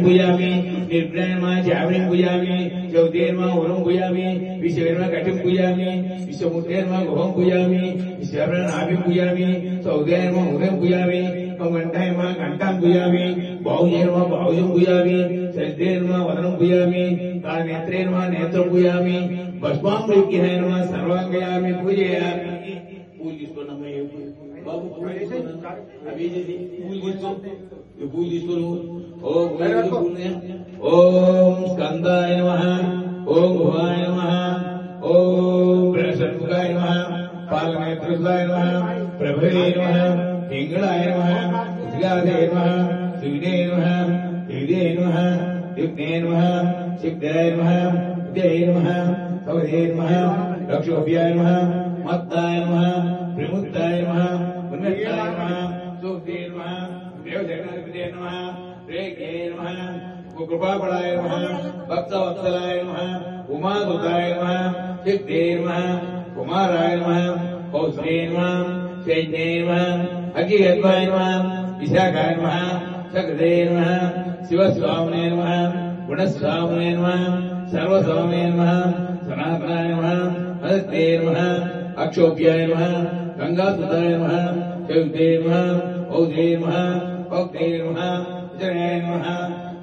भूयामि निर्ग्रहणमा जावणीं भूयामि चौथेर्मा ओरं भूयामि विश्वेर्मा कटिं भूयामि विश्वमुखेर्मा गोहं भूयामि विश्वेर्मा नाभिं भूयामि चौथेर्मा उदं भूयामि कंठायर्मा कंठां भूयामि बाहुर्मा बाहुजं भूयामि चैतेर्मा वदनं भूयामि कालनेत्रेर्मा नेत्रं भूयामि भस्मामृतिर्मा सर्वांगयामि पूजयामि बाबू अभी ओम स्कंदाय नमः ओम भुवाय नमः ओम बृहस्पतिगाय नमः पालनेत्रगाय नमः प्रभवे नमः पिंगलाय नमः उद्गादे नमः शिवने नमः दिव्ये नमः दिव्ये नमः सिद्धाय नमः विद्याय नमः भवते नमः रक्षोभ्याय नमः मत्ताय नमः प्रमुक्ताय नमः उन्नताय नमः सुखदे नमः देवजगन्नाथपते नमः रेखे नमः कृपापणाय नमः भक्तवत्सलाय नमः उमादुताय नमः सिद्धे नमः कुमाराय नमः कौशले नमः चैतन्ये नमः अग्निगर्भाय नमः विशाखाय नमः सकृते नमः शिवस्वामिने नमः गुणस्वामिने नमः सर्वस्वामिने नमः सनातनाय नमः हस्ते नमः अक्षोभ्याय नमः गंगासुताय नमः चौथे नमः औधे नमः भक्ते नमः जनाय नमः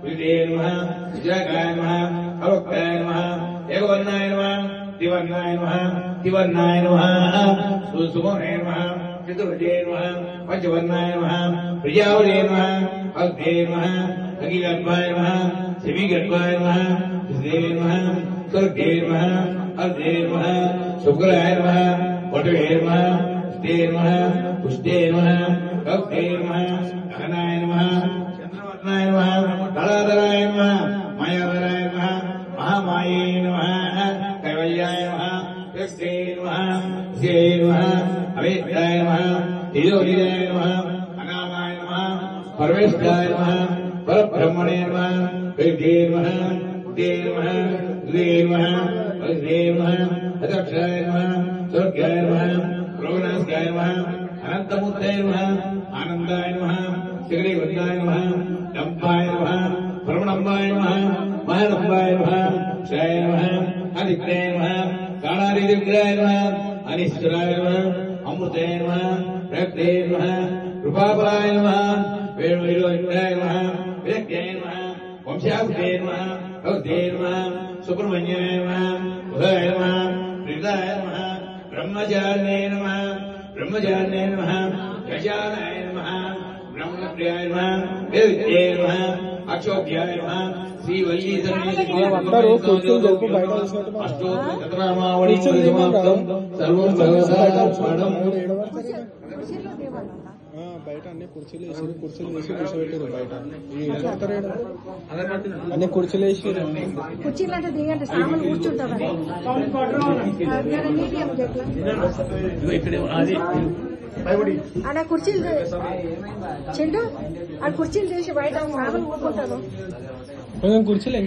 विदे नमः जगाय नमः अवक्ताय नमः एकवर्णाय नमः दिवर्णाय नमः दिवर्णाय नमः सुसुमने नमः चतुर्भुजे नमः पंचवर्णाय नमः प्रजावले नमः अग्ने नमः अग्निगर्भाय नमः शिविगर्भाय नमः देवे नमः स्वर्गे नमः अर्धे नमः शुक्राय नमः वटवे नमः स्ते नमः पुष्टे नमः कप्ते नमः गहनाय नमः चंद्रवर्णाय नमः धराधराय नमः मायाधराय नमः महामाये नमः कैवल्याय नमः व्यक्ते नमः विषये नमः अवेद्याय नमः तेजोलिदाय नमः अनामाय नमः परमेश्वराय नमः परब्रह्मणे नमः वेदे नमः दे नमः द्वे नमः वज्रे नमः अदक्षाय नमः स्वर्गाय नमः रोगनाशाय नमः अनंतमूर्तये नमः आनंदाय नमः श्रीवत्ताय नमः दंपाय नमः परमणंबाय नमः महानंबाय नमः क्षयाय नमः आदित्याय नमः कालादिविग्रहाय नमः अनिश्वराय नमः अमृताय नमः रक्ते नमः कृपापराय नमः वेणुविलोचनाय नमः विरक्त्याय नमः वंशाभुते नमः भक्ते नमः सुब्रह्मण्याय नमः बुधाय नमः प्रीताय नमः ब्रह्मचारिणे नमः ब्रह्मचारिणे नमः गजानाय नमः ब्रह्मप्रियाय नमः वेदविद्याय नमः अक्षोभ्याय नमः श्रीवल्ली अष्टोत्तरमावळि सर्वं सर्वसाधारणं బయట అన్ని కుర్చీలు వేసి కూర్చోబెట్టారు బయట అన్ని కుర్చీలు వేసి కుర్చీలు అంటే దిగండి సామాన్లు కూర్చుంటారు అలా కుర్చీలు చెండు ఆ కుర్చీలు తీసి బయట సామాన్లు కూర్చుంటారు కుర్చీలు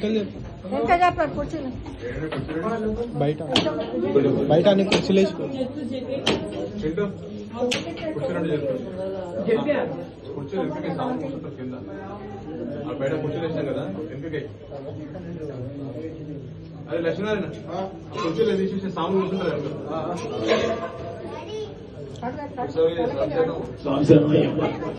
ఇంకా చెప్పారు కుర్చీలు బయట బయట అన్ని కుర్చీలు వేసి కూర్చొని ఎందుకే సామాన్ కూర్చుంటారు కింద బయట కూర్చొని వేసాం కదా ఎందుకే అది లక్ష్మీనారాయణ కూర్చొని తీసేసి సామాన్ కూర్చుంటారు